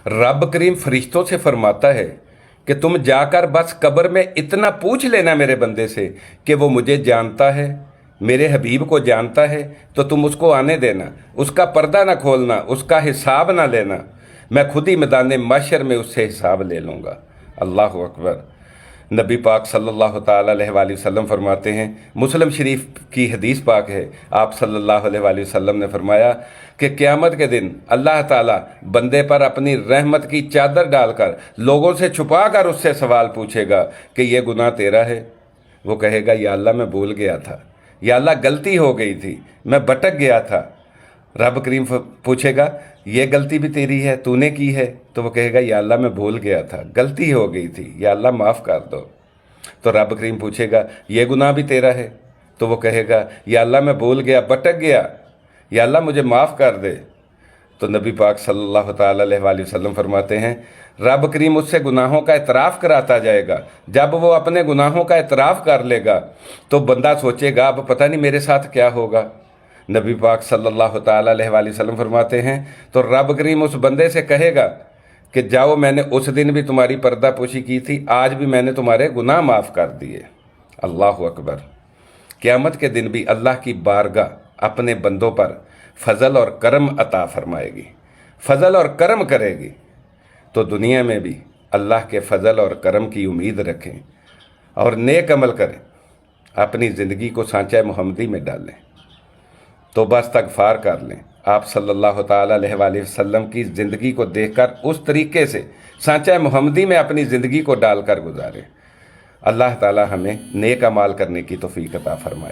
रब करीम फरिश्तों से फरमाता है कि तुम जाकर बस कब्र में इतना पूछ लेना मेरे बंदे से कि वो मुझे जानता है, मेरे हबीब को जानता है, तो तुम उसको आने देना, उसका पर्दा ना खोलना, उसका हिसाब ना लेना, मैं खुद ही मैदान महशर में उससे हिसाब ले लूँगा। अल्लाह अकबर। नबी पाक सल्लल्लाहु ताला अलैहि वसल्लम फरमाते हैं, मुस्लिम शरीफ की हदीस पाक है, आप सल्लल्लाहु अलैहि वसल्लम ने फरमाया कि क़यामत के दिन अल्लाह ताला बंदे पर अपनी रहमत की चादर डालकर लोगों से छुपा कर उससे सवाल पूछेगा कि ये गुनाह तेरा है। वो कहेगा या अल्लाह मैं भूल गया था, या अल्लाह गलती हो गई थी, मैं भटक गया था। रब करीम पूछेगा ये गलती भी तेरी है, तूने की है? तो वो कहेगा या अल्लाह मैं भूल गया था, गलती हो गई थी, या अल्लाह माफ़ कर दो। तो रब करीम पूछेगा ये गुनाह भी तेरा है? तो वो कहेगा या अल्लाह मैं भूल गया, भटक गया, या अल्लाह मुझे माफ़ कर दे। तो नबी पाक सल्लल्लाहु ताला अलैहि वसल्लम फरमाते हैं, रब करीम उससे गुनाहों का इतराफ़ कराता जाएगा। जब वो अपने गुनाहों का इतराफ़ कर लेगा तो बंदा सोचेगा अब पता नहीं मेरे साथ क्या होगा। नबी पाक सल्लल्लाहु ताला अलैहि वसल्लम फरमाते हैं, तो रब करीम उस बंदे से कहेगा कि जाओ, मैंने उस दिन भी तुम्हारी पर्दापोशी की थी, आज भी मैंने तुम्हारे गुनाह माफ़ कर दिए। अल्लाह अकबर। क़यामत के दिन भी अल्लाह की बारगाह अपने बंदों पर फ़ज़ल और करम अता फरमाएगी, फ़ज़ल और करम करेगी। तो दुनिया में भी अल्लाह के फ़ज़ल और करम की उम्मीद रखें और नेक अमल करें, अपनी ज़िंदगी को सांचा मुहम्मदी में डालें, तौबा इस्तग़फ़ार कर लें। आप सल्लल्लाहु ताला अलैहि वसल्लम की ज़िंदगी को देखकर उस तरीके से सांचा मुहम्मदी में अपनी ज़िंदगी को डालकर गुजारें। अल्लाह ताला हमें नेक अमाल करने की तौफ़ीक़ अता फ़रमाए।